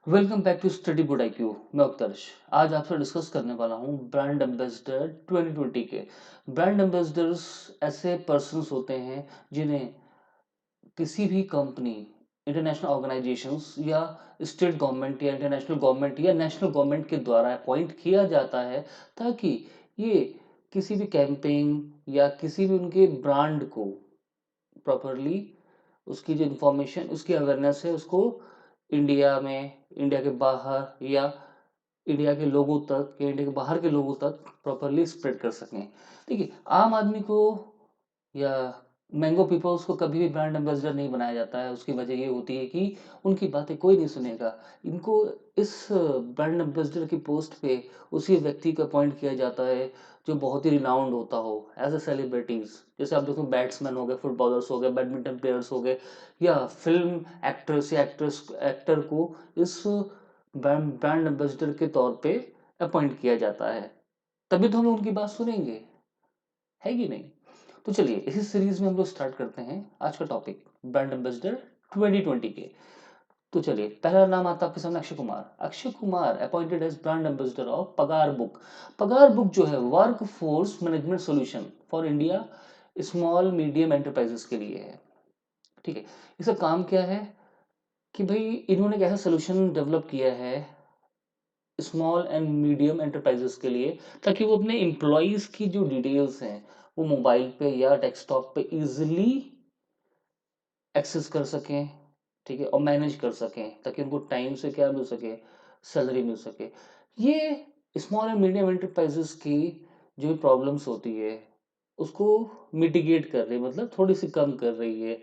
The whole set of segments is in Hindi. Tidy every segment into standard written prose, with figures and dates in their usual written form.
Welcome back to study bud IQ। मैं उत्कर्ष आज आपसे डिस्कस करने वाला हूँ ब्रांड एम्बेसडर 2020 के। ब्रांड एम्बेसडर्स ऐसे पर्सन्स होते हैं जिन्हें किसी भी कंपनी, इंटरनेशनल ऑर्गेनाइजेशंस या स्टेट गवर्नमेंट या इंटरनेशनल गवर्नमेंट या नेशनल गवर्नमेंट के द्वारा अपॉइंट किया जाता है ताकि ये किसी भी कैंपेन या किसी भी उनके ब्रांड को प्रॉपरली उसकी जो इंफॉर्मेशन उसकी अवेयरनेस है उसको इंडिया में, इंडिया के बाहर या इंडिया के लोगों तक या इंडिया के बाहर के लोगों तक प्रॉपरली स्प्रेड कर सकें। देखिए, आम आदमी को या मैंगो पीपल्स को कभी भी ब्रांड एम्बेसडर नहीं बनाया जाता है। उसकी वजह ये होती है कि उनकी बातें कोई नहीं सुनेगा। इनको इस ब्रांड एम्बेसडर की पोस्ट पे उसी व्यक्ति को अपॉइंट किया जाता है जो बहुत ही रिनाउंड होता हो एज ए सेलिब्रिटीज। जैसे आप देखो, बैट्समैन हो गए, फुटबॉलर्स हो गए, बैडमिंटन प्लेयर्स हो गए या फिल्म एक्ट्रेस या एक्टर को इस ब्रांड एम्बेसडर के तौर पे अपॉइंट किया जाता है। तभी तो हम उनकी बात सुनेंगे, है कि नहीं? तो चलिए, इसी सीरीज में हम लोग स्टार्ट करते हैं आज का टॉपिक, ब्रांड एम्बेसडर 2020 के। तो चलिए, पहला नाम आता है आपके सामने, Akshay Kumar. Akshay Kumar appointed as brand ambassador of PagarBook. PagarBook जो है work force management solution for India small medium enterprises के लिए है। ठीक है, इसका काम क्या है कि भाई इन्होंने एक ऐसा सोल्यूशन डेवलप किया है स्मॉल एंड मीडियम एंटरप्राइजेस के लिए, ताकि वो अपने एम्प्लॉयज की जो डिटेल्स हैं वो मोबाइल पे या डेस्कटॉप पे इजीली एक्सेस कर सकें। ठीक है, और मैनेज कर सकें ताकि उनको टाइम से क्या मिल सके, सैलरी मिल सके। ये स्मॉल एंड मीडियम एंटरप्राइजेस की जो भी प्रॉब्लम्स होती है उसको मिटिगेट कर रही है, मतलब थोड़ी सी कम कर रही है।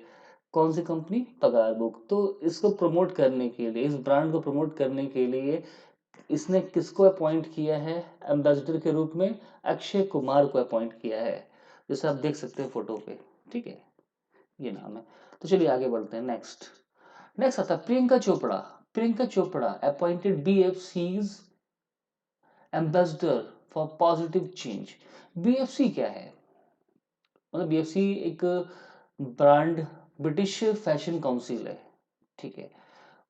कौन सी कंपनी? पगार बुक। तो इसको प्रमोट करने के लिए, इस ब्रांड को प्रमोट करने के लिए इसने किसको अपॉइंट किया है एम्बेसडर के रूप में? अक्षय कुमार को अपॉइंट किया है, जैसे आप देख सकते हैं फोटो पे। ठीक है, ये नाम है। तो चलिए आगे बढ़ते हैं। नेक्स्ट नेक्स्ट आता है Priyanka Chopra. Priyanka Chopra appointed BFC's ambassador for positive change. BFC क्या है? मतलब BFC एक ब्रांड, ब्रिटिश फैशन काउंसिल है। ठीक है,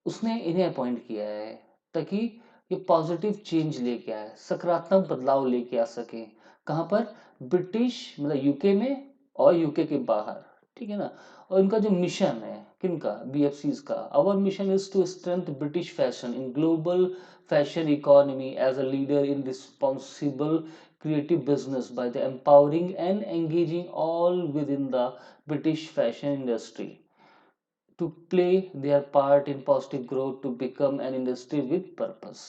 उसने इन्हें अपॉइंट किया है ताकि ये पॉजिटिव चेंज लेके आए, सकारात्मक बदलाव लेके आ सके। कहाँ पर? ब्रिटिश मतलब यूके में और यूके के बाहर। ठीक है ना? और इनका जो मिशन है, किनका? BFCs का। Our mission is to strength British fashion in global fashion economy as a leader in responsible creative business by the empowering and engaging all within the British fashion industry to play their part in positive growth to become an industry with purpose।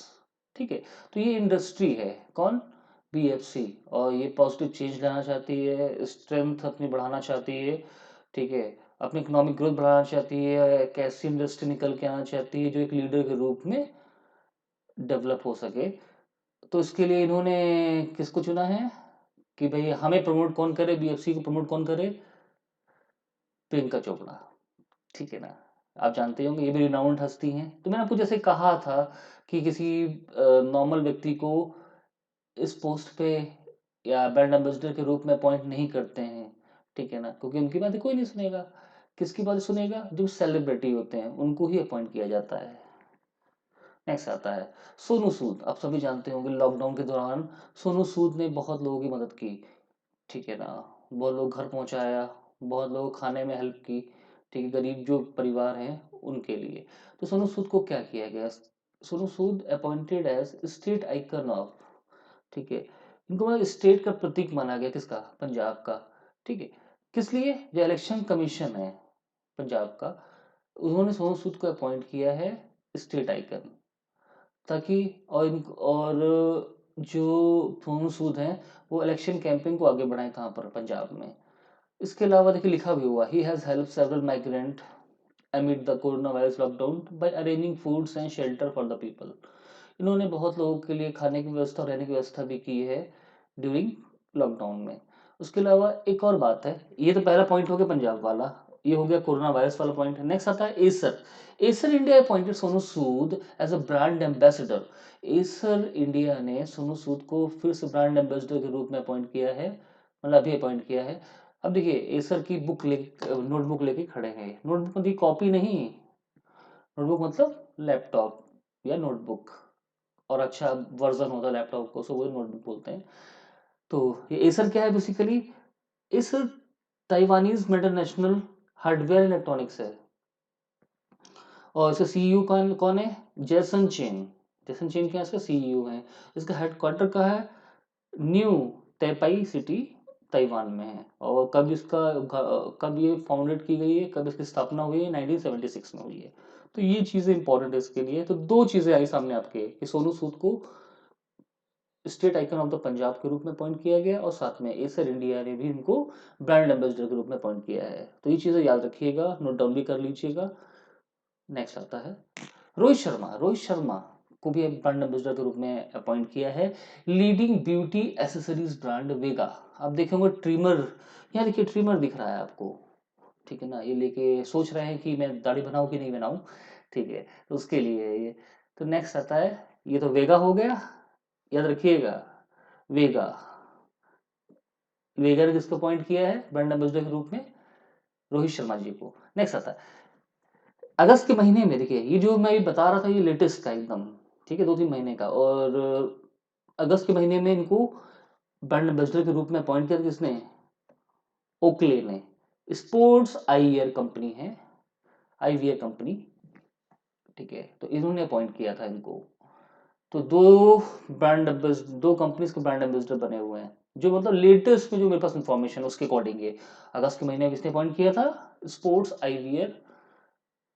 ठीक है, तो ये इंडस्ट्री है कौन? BFC। और ये पॉजिटिव चेंज लाना चाहती है, स्ट्रेंथ अपनी बढ़ाना चाहती है। ठीक है, अपनी इकोनॉमिक ग्रोथ बढ़ाना चाहती है, एक ऐसी इंडस्ट्री निकल के आना चाहती है जो एक लीडर के रूप में डेवलप हो सके। तो इसके लिए इन्होंने किसको चुना है कि भाई हमें प्रमोट कौन करे, BFC को प्रमोट कौन करे? प्रियंका चोपड़ा। ठीक है ना? आप जानते होंगे ये भी रिनाउंड हस्ती हैं। तो मैंने आपको जैसे कहा था कि किसी नॉर्मल व्यक्ति को इस पोस्ट पे या ब्रांड एम्बेसडर के रूप में अपॉइंट नहीं करते हैं। ठीक है ना? क्योंकि उनकी बातें कोई नहीं सुनेगा। किसकी बातें सुनेगा? जो सेलिब्रिटी होते हैं उनको ही अपॉइंट किया जाता है। नेक्स्ट आता है सोनू सूद। आप सभी जानते होंगे लॉकडाउन के दौरान सोनू सूद ने बहुत लोगों की मदद की। ठीक है ना? बहुत लोग घर पहुंचाया, बहुत लोगों को खाने में हेल्प की। ठीक है, गरीब जो परिवार हैं उनके लिए। तो सोनू सूद को क्या किया गया? Sonu Sood appointed as state icon of. ठीक है, इनको मतलब स्टेट का प्रतीक माना गया, किसका? पंजाब का। ठीक है, किस लिए? जो इलेक्शन कमीशन है पंजाब का, उन्होंने सोनू सूद को अपॉइंट किया है स्टेट आइकन, ताकि और जो सोनू सूद हैं वो इलेक्शन कैंपेन को आगे बढ़ाएं। कहाँ पर? पंजाब में। इसके अलावा देखिए लिखा भी हुआ, he has help several migrant amid the coronavirus lockdown by arranging foods and shelter for the people। इन्होंने बहुत लोगों के लिए खाने की व्यवस्था और रहने की व्यवस्था भी की है ड्यूरिंग लॉकडाउन में। उसके अलावा एक और बात है, ये तो पहला पॉइंट हो गया पंजाब वाला, ये हो गया कोरोना वायरस वाला पॉइंट। नेक्स्ट आता है Acer. Acer India appointed Sonu Sood as a brand ambassador. Acer India ने सोनू सूद को फिर से ब्रांड एम्बेसडर के रूप में अपॉइंट किया है, मतलब अभी अपॉइंट किया है। अब देखिए, एसर की बुक ले नोटबुक लेके खड़े हैं। नोटबुक मतलब कॉपी नहीं, नोटबुक मतलब लैपटॉप। या नोटबुक, और अच्छा वर्जन होता है लैपटॉप को, सो वो नोटबुक बोलते हैं। तो ये एसर क्या है बेसिकली, इस ताइवानीज मल्टीनेशनल हार्डवेयर इलेक्ट्रॉनिक्स है, और इसका सीईओ कौन कौन है, जैसन चेन। जैसन चेन क्या है, इसका सीईओ है। इसका हेडक्वार्टर का है न्यू तैपाई सिटी, ताइवान में है। और कब ये फाउंडेड की गई है, कब इसकी स्थापना हुई है, 1976 में हुई है। तो ये चीज़ें इंपॉर्टेंट है इसके लिए। तो दो चीज़ें आई सामने आपके कि सोनू सूद को state icon of the Punjab के रूप में अपॉइंट किया गया, और साथ में एसर इंडिया ने भी इनको ब्रांड एम्बेसडर के रूप में अपॉइंट किया है। तो ये चीज़ें याद रखिएगा, नोट डाउन भी कर लीजिएगा। नेक्स्ट आता है रोहित शर्मा। रोहित शर्मा को भी ब्रांड एम्बेसडर के रूप में अपॉइंट किया है लीडिंग ब्यूटी एसेसरीज ब्रांड वेगा। आप देखेंगे ट्रिमर, यहाँ देखिए ट्रिमर दिख रहा है आपको, ठीक है ना, ये लेके सोच रहे हैं कि मैं दाढ़ी बनाऊं कि नहीं बनाऊं, ठीक है, तो उसके लिए ये। तो नेक्स्ट आता है, ये तो वेगा हो गया, याद रखिएगा वेगा। वेगा ने किसको अपॉइंट किया है ब्रांड एम्बेसडर के रूप में, रोहित शर्मा जी को। नेक्स्ट आता है अगस्त के महीने में, देखिए ये जो मैं ये बता रहा था ये लेटेस्ट का एकदम, ठीक है, 2-3 महीने का। और अगस्त के महीने में इनको ब्रांड एम्बेसडर के रूप में अपॉइंट किया किसने, ओकले ने। स्पोर्ट्स आईवियर कंपनी है, आईवियर कंपनी, ठीक है, तो इन्होंने अपॉइंट किया था इनको। तो दो कंपनीज के ब्रांड एम्बेसडर बने हुए हैं, जो मतलब लेटेस्ट में जो मेरे पास इंफॉर्मेशन है उसके अकॉर्डिंग है। अगस्त के महीने में किसने अपॉइंट किया था, स्पोर्ट्स आईवियर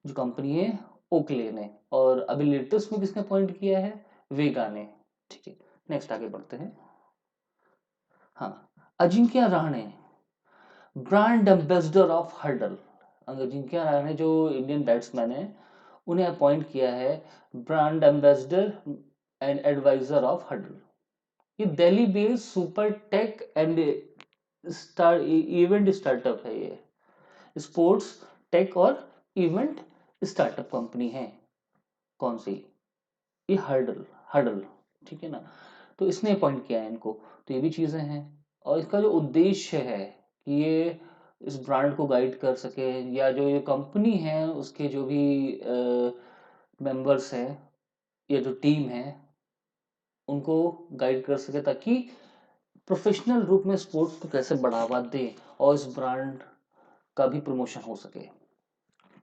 जो कंपनी है, ओकले ने। और अभी लेटेस्ट में किसने अपॉइंट किया है, वेगा ने, ठीक है। नेक्स्ट आगे बढ़ते हैं। हाँ, Ajinkya Rahane brand ambassador of Hurdle. Ajinkya Rahane जो इंडियन बैट्समैन है, उन्हें अपॉइंट किया है brand ambassador and advisor of Hurdle. ये Delhi based super tech and event startup है, ये स्पोर्ट्स टेक और इवेंट स्टार्टअप कंपनी है। कौन सी, ये हर्डल, हर्डल, ठीक है ना। तो इसने अपॉइंट किया है इनको। तो ये भी चीज़ें हैं, और इसका जो उद्देश्य है कि ये इस ब्रांड को गाइड कर सके, या जो ये कंपनी है उसके जो भी मेंबर्स हैं या जो टीम है उनको गाइड कर सके, ताकि प्रोफेशनल रूप में स्पोर्ट्स को कैसे बढ़ावा दें और इस ब्रांड का भी प्रमोशन हो सके।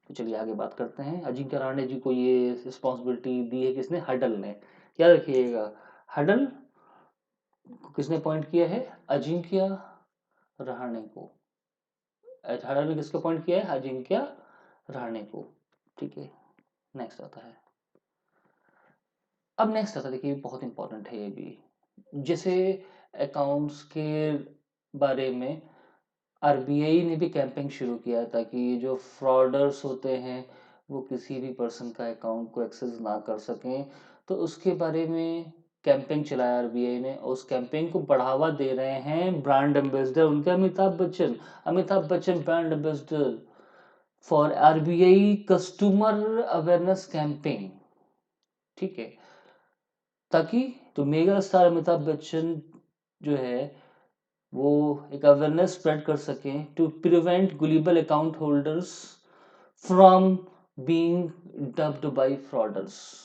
तो चलिए आगे बात करते हैं। अजिंक्य रहाणे जी को ये रिस्पॉन्सिबिलिटी दी है किसने, हडल ने। याद रखिएगा, हडल को किसने अपॉइंट किया है, अजिंक्य रहाणे को। हडल ने किसको अपॉइंट किया है, अजिंक्य रहाणे को, ठीक है। नेक्स्ट आता है, अब नेक्स्ट आता है, देखिए बहुत इंपॉर्टेंट है ये भी। जैसे अकाउंट्स के बारे में आरबीआई ने भी कैंपेन शुरू किया है, ताकि जो फ्रॉडर्स होते हैं वो किसी भी पर्सन का अकाउंट को एक्सेस ना कर सकें। तो उसके बारे में कैंपेन चलाया आरबीआई ने, और उस कैंपेन को बढ़ावा दे रहे हैं ब्रांड एम्बेसडर उनके Amitabh Bachchan. Amitabh Bachchan brand ambassador for RBI customer awareness campaign, ठीक है। ताकि तो मेगा स्टार अमिताभ बच्चन जो है वो एक अवेयरनेस स्प्रेड कर सकें to prevent gullible account holders from being dubbed by frauders.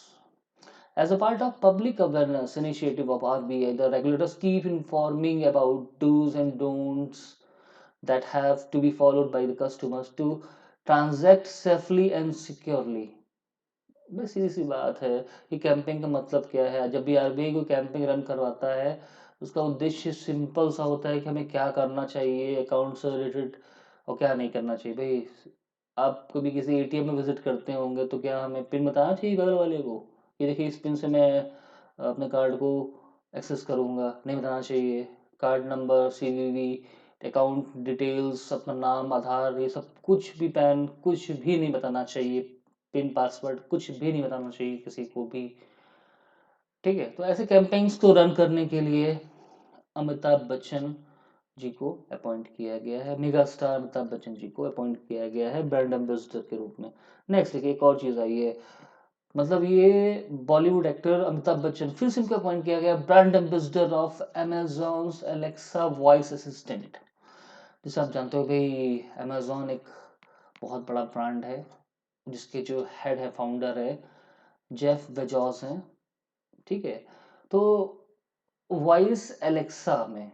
As a part of public awareness initiative of RBI, the regulators keep informing about do's and don'ts that have to be followed by the customers to transact safely and securely. बस सीधी सी बात है कि कैंपिंग का मतलब क्या है। जब भी आरबीआई को कैंपिंग रन करवाता है, उसका उद्देश्य सिंपल सा होता है कि हमें क्या करना चाहिए अकाउंट से रिलेटेड और क्या नहीं करना चाहिए। भाई आप कभी किसी एटीएम में विजिट करते होंगे तो क्या हमें पिन बताना चाहिए बगल वाले को कि देखिए इस पिन से मैं अपने कार्ड को एक्सेस करूंगा, नहीं बताना चाहिए। Card number, CVV, account details, अपना नाम, आधार, ये सब कुछ भी, पैन, कुछ भी नहीं बताना चाहिए। पिन, पासवर्ड कुछ भी नहीं बताना चाहिए किसी को भी, ठीक है। तो ऐसे कैंपेन्स को रन करने के लिए अमिताभ बच्चन जी को अपॉइंट किया गया है, मेगा स्टार अमिताभ बच्चन जी को अपॉइंट किया गया है ब्रांड एम्बेसडर के रूप में। नेक्स्ट देखिए एक और चीज आई है, मतलब ये बॉलीवुड एक्टर अमिताभ बच्चन फिर से इनको अपॉइंट किया गया brand ambassador of Amazon Alexa voice assistant. जैसे आप जानते हो भाई, अमेजॉन एक बहुत बड़ा ब्रांड है जिसके जो हेड है, फाउंडर है जेफ बेजोस हैं, ठीक है। तो वॉइस एलेक्सा में,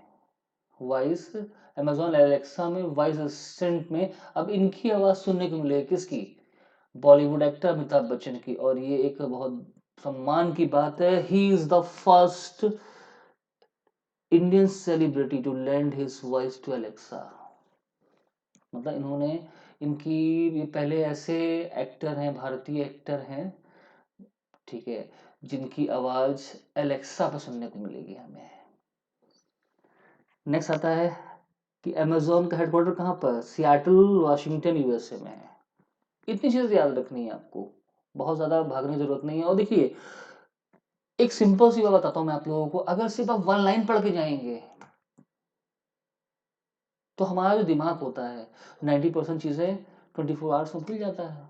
वॉइस अमेजॉन एलेक्सा में, वॉइस असिस्टेंट में अब इनकी आवाज सुनने को मिलेगी, किसकी? बॉलीवुड एक्टर अमिताभ बच्चन की। और ये एक बहुत सम्मान की बात है, he is the first Indian celebrity to lend his voice to Alexa. मतलब इन्होंने, इनकी, ये पहले ऐसे एक्टर हैं, भारतीय एक्टर हैं, ठीक है, जिनकी आवाज एलेक्सा पर सुनने को मिलेगी हमें। नेक्स्ट आता है कि अमेजोन का हेडक्वार्टर कहाँ पर? सियाटल, वाशिंगटन, यूएसए में है। इतनी चीजें याद रखनी है आपको, बहुत ज्यादा भागने की जरूरत नहीं है। और देखिए, एक सिंपल सी बात बताता हूँ मैं आप लोगों को, अगर सिर्फ आप वन लाइन पढ़ के जाएंगे तो हमारा जो दिमाग होता है 90% चीजें 24 आवर्स में भूल जाता है।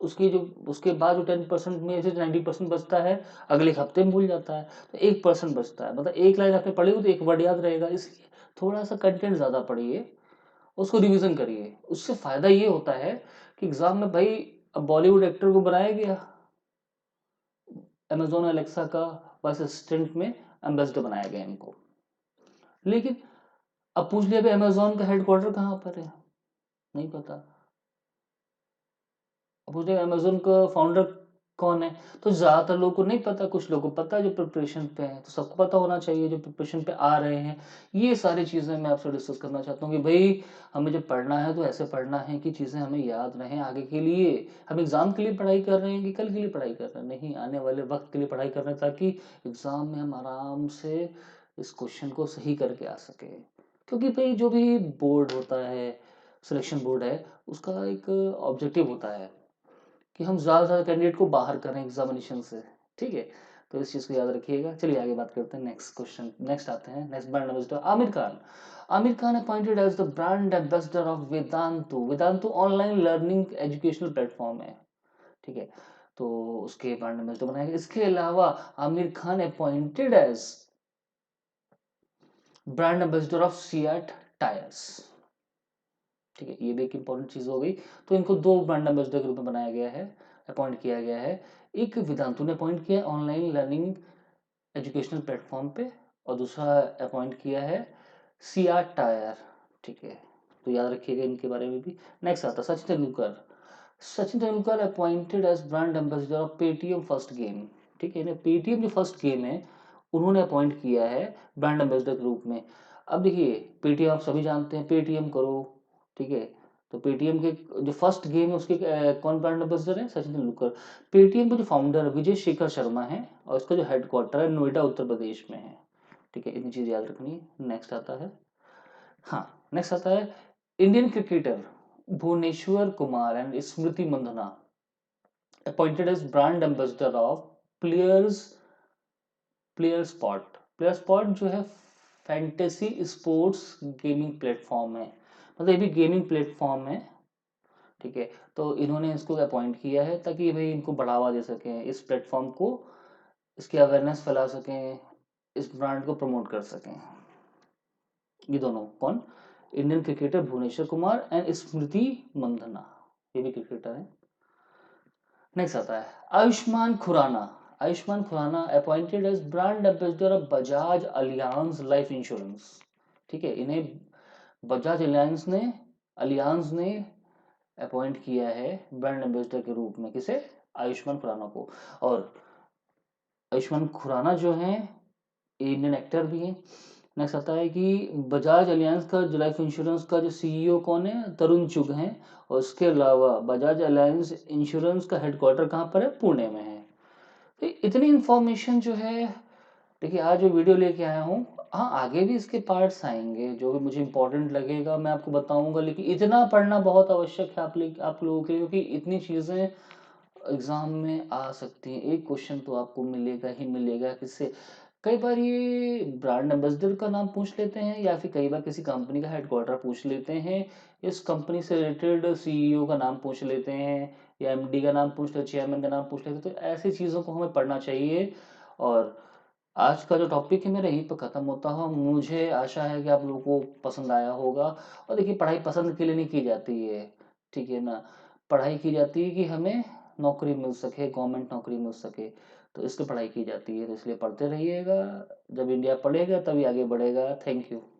उसकी जो, उसके बाद जो 10% में से 90% बचता है अगले हफ्ते में भूल जाता है। तो 1% बचता है, मतलब एक लाइन आपने पढ़ी हो तो एक वर्ड याद रहेगा। इसलिए थोड़ा सा कंटेंट ज्यादा पढ़िए, उसको रिवीजन करिए। उससे फायदा ये होता है कि एग्जाम में भाई, अब बॉलीवुड एक्टर को बनाया गया अमेजोन एलेक्सा का वॉइस असिस्टेंट में, एम्बेसडर बनाया गया इनको, लेकिन अब पूछ लिया भाई अमेजोन का हेडक्वार्टर कहाँ पर है, नहीं पता। अब पूछ लिया अमेजोन का फाउंडर कौन है, तो ज्यादातर लोगों को नहीं पता, कुछ लोगों को पता है जो प्रिपरेशन पे हैं, तो सबको पता होना चाहिए जो प्रिपरेशन पे आ रहे हैं। ये सारी चीजें मैं आपसे डिस्कस करना चाहता हूँ कि भाई हमें जब पढ़ना है तो ऐसे पढ़ना है कि चीजें हमें याद रहें आगे के लिए। हम एग्जाम के लिए पढ़ाई कर रहे हैं कि कल के लिए पढ़ाई कर रहे हैं? नहीं, आने वाले वक्त के लिए पढ़ाई कर रहे हैं, ताकि एग्जाम में हम आराम से इस क्वेश्चन को सही करके आ सके। क्योंकि भाई जो भी बोर्ड होता है, सिलेक्शन बोर्ड है, उसका एक ऑब्जेक्टिव होता है कि हम ज़्यादा से ज़्यादा कैंडिडेट को बाहर करें एग्जामिनेशन से, ठीक है। तो इस चीज़ को याद रखिएगा। चलिए आगे बात करते हैं, नेक्स्ट क्वेश्चन, नेक्स्ट आते हैं, next brand ambassador Aamir Khan. Aamir Khan appointed as the brand ambassador of Vedantu. Vedantu online learning educational platform है, ठीक है। तो उसके ब्रांड एम्बेसडर बनाया गया। इसके अलावा Aamir Khan appointed as brand ambassador of CEAT tyres, ठीक है। ये भी एक इंपॉर्टेंट चीज हो गई। तो इनको दो ब्रांड एम्बेसडर के रूप में बनाया गया है, अपॉइंट किया गया है। एक वेदांतु ने अपॉइंट किया ऑनलाइन लर्निंग एजुकेशनल प्लेटफॉर्म पे, और दूसरा अपॉइंट किया है सिया टायर, ठीक है। तो याद रखिएगा इनके बारे में भी। नेक्स्ट आता Sachin Tendulkar. Sachin Tendulkar appointed as brand ambassador of Paytm first game, ठीक है। पेटीएम जो फर्स्ट गेम है उन्होंने अपॉइंट किया है ब्रांड एम्बेसडर के रूप में। अब देखिए, पेटीएम आप सभी जानते हैं, पेटीएम करो, ठीक है। तो पेटीएम के जो फर्स्ट गेम है उसके कौन ब्रांड एम्बेसडर है? सचिन तेंदुलकर। पेटीएम के जो फाउंडर विजय शेखर शर्मा है, और इसका जो हेडक्वार्टर है नोएडा उत्तर प्रदेश में है, ठीक है। इतनी चीज याद रखनी है। नेक्स्ट आता है, हाँ, नेक्स्ट आता है Indian cricketer Bhuvneshwar Kumar and Smriti Mandhana appointed as brand ambassador of players, player spot. Player spot जो है फैंटेसी स्पोर्ट्स गेमिंग प्लेटफॉर्म है, मतलब ये भी गेमिंग प्लेटफॉर्म है, ठीक है। तो इन्होंने इसको अपॉइंट किया है ताकि भाई इनको बढ़ावा दे सकें, इस प्लेटफॉर्म को, इसकी अवेयरनेस फैला सकें, इस ब्रांड को प्रमोट कर सकें। ये दोनों कौन? Indian cricketer Bhuvneshwar Kumar and Smriti Mandhana, ये भी क्रिकेटर है। नेक्स्ट आता है Ayushmann Khurrana. Ayushmann Khurrana appointed as brand ambassador of Bajaj Allianz Life Insurance, ठीक है। इन्हें बजाज अलियांज ने अपॉइंट किया है ब्रांड एम्बेसडर के रूप में, किसे? आयुष्मान खुराना को। और आयुष्मान खुराना जो है इंडियन एक्टर भी है। नेक्स्ट आता है कि बजाज अलियांज का जो लाइफ इंश्योरेंस का जो सीईओ कौन है? तरुण चुग हैं। और उसके अलावा बजाज अलायंस इंश्योरेंस का हेडक्वार्टर कहाँ पर है? पुणे में है। तो इतनी इंफॉर्मेशन जो है, देखिए आज जो वीडियो लेके आया हूँ, हाँ आगे भी इसके पार्ट्स आएंगे, जो भी मुझे इंपॉर्टेंट लगेगा मैं आपको बताऊंगा, लेकिन इतना पढ़ना बहुत आवश्यक है आप लोगों के लिए, क्योंकि इतनी चीज़ें एग्जाम में आ सकती हैं। एक क्वेश्चन तो आपको मिलेगा ही मिलेगा, किससे? कई बार ये ब्रांड एम्बेसडर का नाम पूछ लेते हैं, या फिर कई बार किसी कंपनी का हेडक्वार्टर पूछ लेते हैं, इस कंपनी से रिलेटेड सीईओ का नाम पूछ लेते हैं, या एमडी का नाम पूछ लेते हैं, चेयरमैन का नाम पूछ लेते हैं। तो ऐसी चीज़ों को हमें पढ़ना चाहिए। और आज का जो टॉपिक है मेरा यहीं पर ख़त्म होता है। मुझे आशा है कि आप लोगों को पसंद आया होगा। और देखिए, पढ़ाई पसंद के लिए नहीं की जाती है, ठीक है ना। पढ़ाई की जाती है कि हमें नौकरी मिल सके, गवर्नमेंट नौकरी मिल सके, तो इसलिए पढ़ाई की जाती है। तो इसलिए पढ़ते रहिएगा, जब इंडिया पढ़ेगा तभी आगे बढ़ेगा। Thank you.